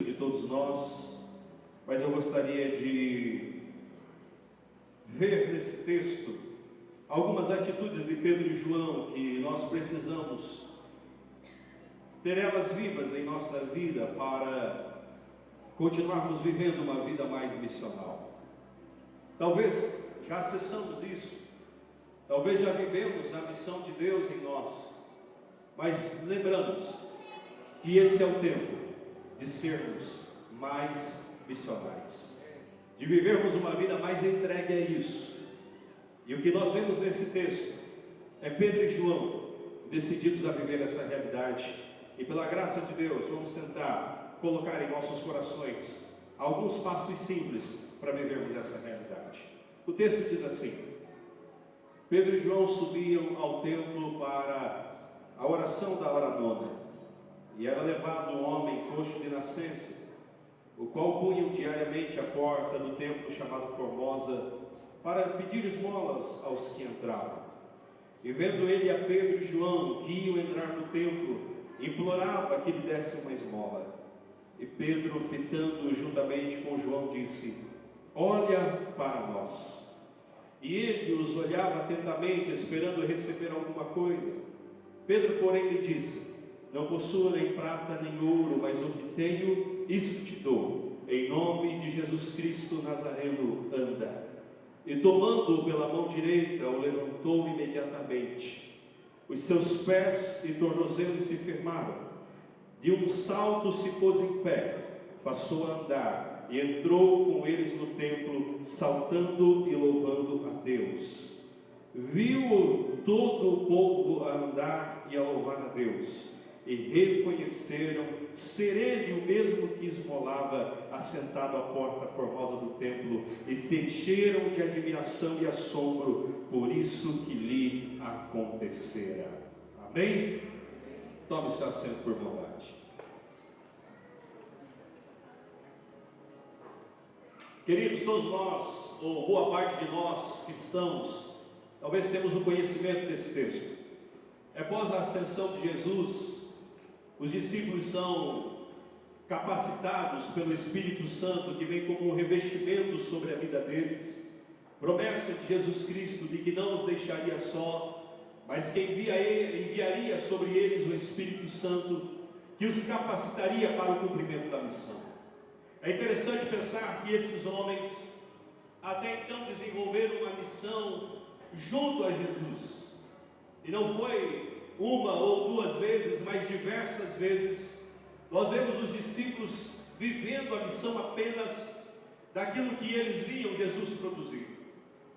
de todos nós, mas eu gostaria de ver nesse texto algumas atitudes de Pedro e João que nós precisamos ter elas vivas em nossa vida para continuarmos vivendo uma vida mais missional. Talvez já acessamos isso, talvez já vivemos a missão de Deus em nós, mas lembramos que esse é o tempo de sermos mais missionais, de vivermos uma vida mais entregue a isso. E o que nós vemos nesse texto é Pedro e João decididos a viver essa realidade, e pela graça de Deus vamos tentar colocar em nossos corações alguns passos simples para vivermos essa realidade. O texto diz assim: Pedro e João subiam ao templo para a oração da hora nona, e era levado um homem coxo de nascença, o qual punham diariamente à porta do templo chamado Formosa, para pedir esmolas aos que entravam. E vendo ele a Pedro e João, que iam entrar no templo, implorava que lhe desse uma esmola. E Pedro, fitando juntamente com João, disse: olha para nós. E ele os olhava atentamente, esperando receber alguma coisa. Pedro, porém, lhe disse: não possuo nem prata nem ouro, mas o que tenho, isso te dou. Em nome de Jesus Cristo Nazareno, anda. E tomando-o pela mão direita, o levantou imediatamente. Os seus pés e tornozelos se firmaram. De um salto se pôs em pé, passou a andar e entrou com eles no templo, saltando e louvando a Deus. Viu todo o povo a andar e a louvar a Deus, e reconheceram ser ele o mesmo que esmolava assentado à porta formosa do templo, e se encheram de admiração e assombro por isso que lhe acontecera. Amém? Tome seu assento por bondade. Queridos, todos nós, ou boa parte de nós cristãos, talvez temos o conhecimento desse texto. Após a ascensão de Jesus, os discípulos são capacitados pelo Espírito Santo, que vem como um revestimento sobre a vida deles, promessa de Jesus Cristo de que não os deixaria só, mas que enviaria sobre eles o Espírito Santo, que os capacitaria para o cumprimento da missão. É interessante pensar que esses homens até então desenvolveram uma missão junto a Jesus, e não foi uma ou duas vezes, mas diversas vezes, nós vemos os discípulos vivendo a missão apenas daquilo que eles viam Jesus produzir.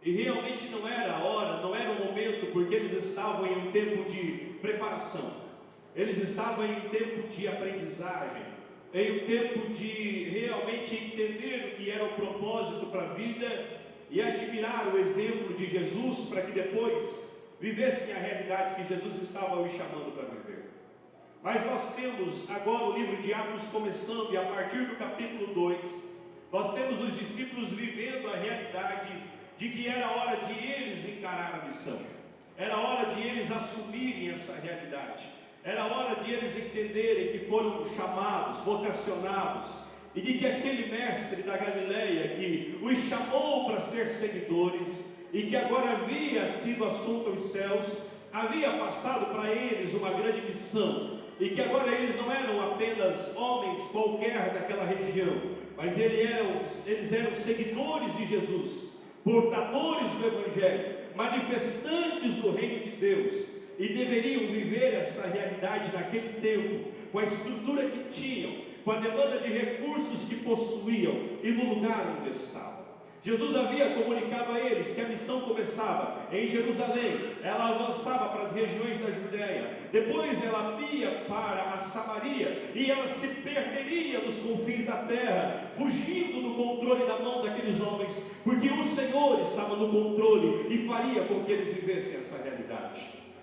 E realmente não era a hora, não era o momento, porque eles estavam em um tempo de preparação, eles estavam em um tempo de aprendizagem, em um tempo de realmente entender o que era o propósito para a vida e admirar o exemplo de Jesus, para que depois vivessem a realidade que Jesus estava os chamando para viver. Mas nós temos agora o livro de Atos começando, e a partir do capítulo 2, nós temos os discípulos vivendo a realidade de que era hora de eles encarar a missão, era hora de eles assumirem essa realidade, era hora de eles entenderem que foram chamados, vocacionados, e de que aquele mestre da Galileia que os chamou para ser seguidores, e que agora havia sido assunto aos céus, havia passado para eles uma grande missão, e que agora eles não eram apenas homens qualquer daquela região, mas eles eram seguidores de Jesus, portadores do Evangelho, manifestantes do reino de Deus, e deveriam viver essa realidade naquele tempo, com a estrutura que tinham, com a demanda de recursos que possuíam, e no lugar onde estavam. Jesus havia comunicado a eles que a missão começava em Jerusalém, ela avançava para as regiões da Judéia, depois ela ia para a Samaria, e ela se perderia nos confins da terra, fugindo do controle da mão daqueles homens, porque o Senhor estava no controle e faria com que eles vivessem essa realidade.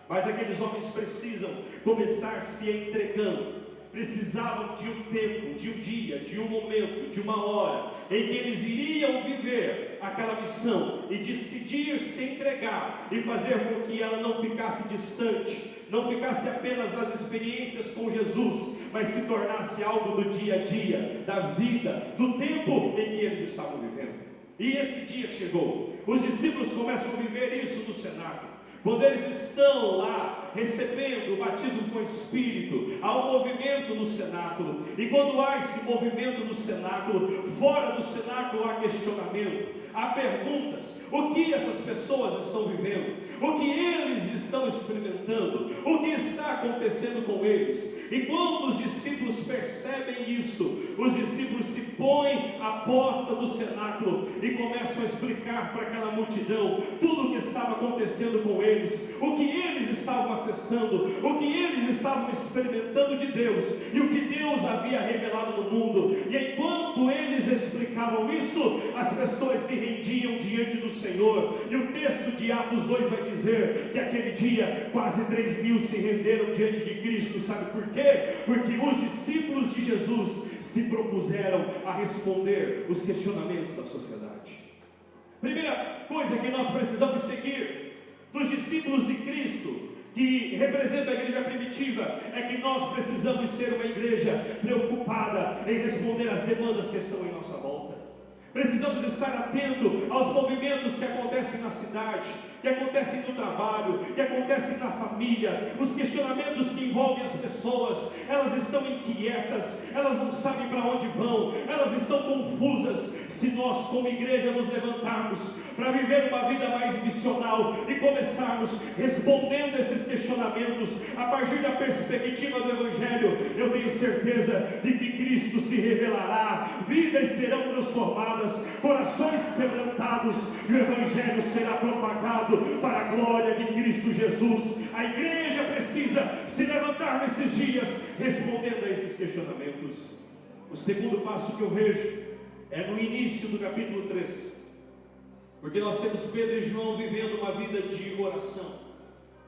Mas aqueles homens precisam começar se entregando, precisavam de um tempo, de um dia, de um momento, de uma hora, em que eles iriam viver aquela missão e decidir se entregar e fazer com que ela não ficasse distante, não ficasse apenas nas experiências com Jesus, mas se tornasse algo do dia a dia, da vida, do tempo em que eles estavam vivendo. E esse dia chegou. Os discípulos começam a viver isso no cenáculo. Quando eles estão lá recebendo o batismo com o Espírito, há um movimento no cenáculo. E quando há esse movimento no cenáculo, fora do cenáculo há questionamento, há perguntas. O que essas pessoas estão vivendo? O que eles estão experimentando? O que está acontecendo com eles? E quando os discípulos percebem isso, os discípulos se põem à porta do cenáculo e começam a explicar para aquela multidão tudo o que estava acontecendo com eles, o que eles estavam acessando, o que eles estavam experimentando de Deus e o que Deus havia revelado no mundo. E enquanto eles explicavam isso, as pessoas se rendiam diante do Senhor. E o texto de Atos 2 vai dizer que aquele dia quase 3.000 se renderam diante de Cristo. Sabe por quê? Porque os discípulos de Jesus se propuseram a responder os questionamentos da sociedade. Primeira coisa que nós precisamos seguir dos discípulos de Cristo, que representa a igreja primitiva, é que nós precisamos ser uma igreja preocupada em responder às demandas que estão em nossa volta. Precisamos estar atento aos movimentos que acontecem na cidade, que acontecem no trabalho, que acontecem na família, os questionamentos que envolvem as pessoas. Elas estão inquietas, elas não sabem para onde vão, elas estão confusas. Se nós como igreja nos levantarmos para viver uma vida mais missional e começarmos respondendo esses questionamentos a partir da perspectiva do Evangelho, eu tenho certeza de que Cristo se revelará, vidas serão transformadas, corações quebrantados, e o Evangelho será propagado para a glória de Cristo Jesus. A igreja precisa se levantar nesses dias respondendo a esses questionamentos. O segundo passo que eu vejo é no início do capítulo 3, porque nós temos Pedro e João vivendo uma vida de oração.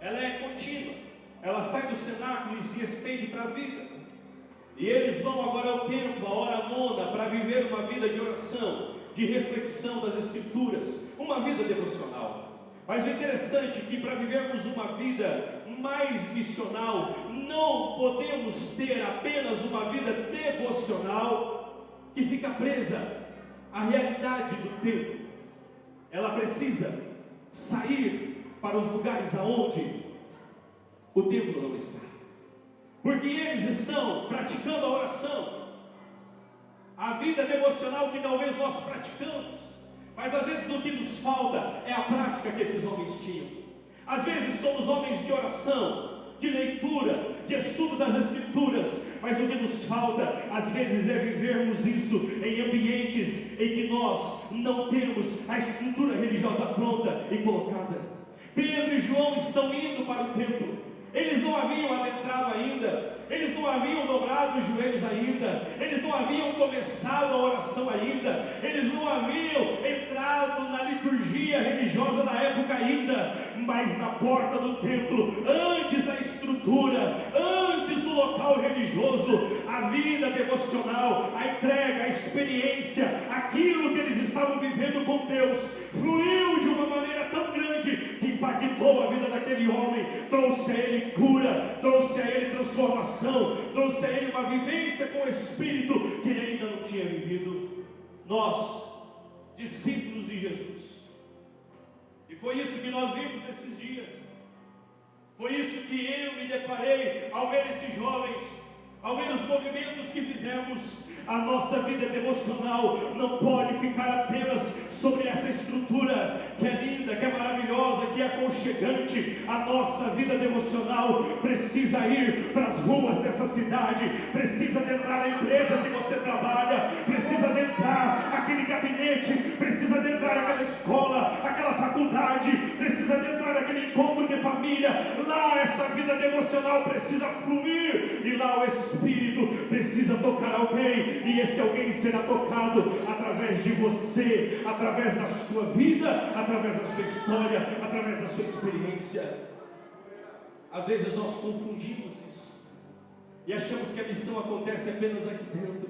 Ela é contínua, ela sai do cenáculo e se estende para a vida. E eles vão agora ao templo, a hora nona, para viver uma vida de oração, de reflexão das Escrituras, uma vida devocional. Mas o interessante é que para vivermos uma vida mais missional, não podemos ter apenas uma vida devocional que fica presa à realidade do tempo. Ela precisa sair para os lugares aonde o templo não está, porque eles estão praticando a oração, a vida devocional que talvez nós praticamos. Mas às vezes o que nos falta é a prática que esses homens tinham. Às vezes somos homens de oração, de leitura, de estudo das Escrituras, mas o que nos falta às vezes é vivermos isso em ambientes em que nós não temos a estrutura religiosa pronta e colocada. Pedro e João estão indo para o templo. Eles não haviam adentrado ainda, eles não haviam dobrado os joelhos ainda, eles não haviam começado a oração ainda, eles não haviam entrado na liturgia religiosa da época ainda, mas na porta do templo, antes da estrutura, antes do local religioso, a vida devocional, a entrega, a experiência, aquilo que eles estavam vivendo com Deus, fluiu de uma maneira tão grande que impactou a vida daquele homem, trouxe a ele cura, trouxe a ele transformação, trouxe a ele uma vivência com o Espírito que ele ainda não tinha vivido. Nós, discípulos de Jesus, e foi isso que nós vimos nesses dias, foi isso que eu me deparei ao ver esses jovens, ao ver os movimentos que fizemos. A nossa vida devocional não pode ficar apenas sobre essa estrutura que é linda, que é maravilhosa, que é aconchegante. A nossa vida devocional precisa ir para as ruas dessa cidade, precisa adentrar a empresa que você trabalha, precisa adentrar aquele gabinete, precisa adentrar aquela escola, aquela faculdade, precisa adentrar aquele encontro de família. Lá essa vida devocional precisa fluir, e lá o Espírito precisa tocar alguém, e esse alguém será tocado através de você, através da sua vida, através da sua história, através da sua experiência. Às vezes nós confundimos isso e achamos que a missão acontece apenas aqui dentro,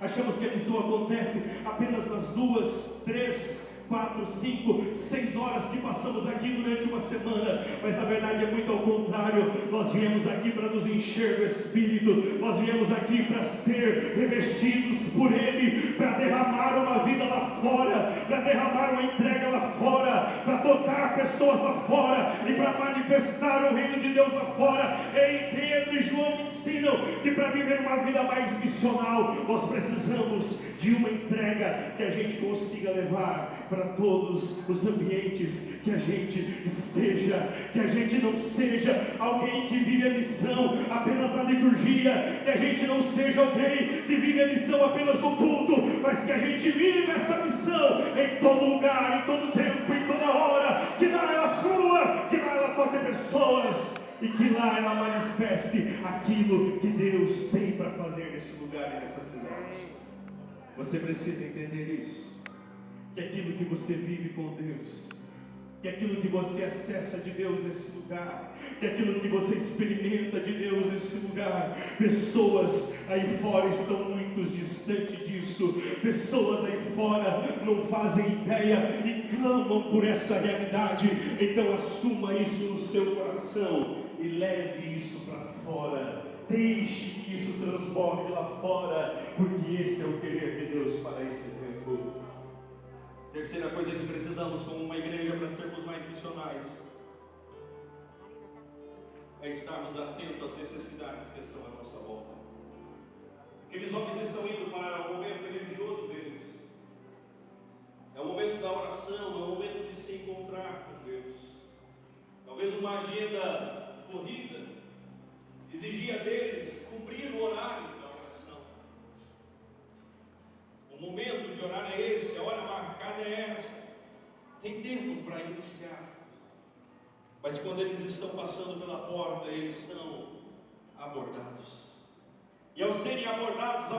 achamos que a missão acontece apenas nas 2, 3, 4, 5, 6 horas que passamos aqui durante uma semana, mas na verdade é muito ao contrário. Nós viemos aqui para nos encher do Espírito, nós viemos aqui para ser revestidos por Ele, para derramar uma vida lá fora, para derramar uma entrega lá fora, para tocar pessoas lá fora e para manifestar o reino de Deus lá fora. Ei, Pedro e João me ensinam que para viver uma vida mais missional, nós precisamos de uma entrega que a gente consiga levar para todos os ambientes que a gente esteja, que a gente não seja alguém que vive a missão apenas na liturgia, que a gente não seja alguém que vive a missão apenas no culto, mas que a gente vive essa missão em todo lugar, em todo tempo, em toda hora, que lá ela flua, que lá ela toque pessoas e que lá ela manifeste aquilo que Deus tem para fazer nesse lugar e nessa cidade. Você precisa entender isso, que aquilo que você vive com Deus, que aquilo que você acessa de Deus nesse lugar, que aquilo que você experimenta de Deus nesse lugar, pessoas aí fora estão muito distantes disso, pessoas aí fora não fazem ideia e clamam por essa realidade. Então assuma isso no seu coração e leve isso para fora. Deixe que isso transforme lá fora, porque esse é o querer de Deus para esse tempo. Terceira coisa que precisamos como uma igreja para sermos mais missionais é estarmos atentos às necessidades que estão à nossa volta. Aqueles homens estão indo para o momento religioso deles. É o momento da oração, é o momento de se encontrar com Deus. Talvez uma agenda corrida exigia deles cumprir o horário da oração. O momento de orar é esse, a hora marcada é essa. Tem tempo para iniciar. Mas quando eles estão passando pela porta, eles são abordados. E ao serem abordados,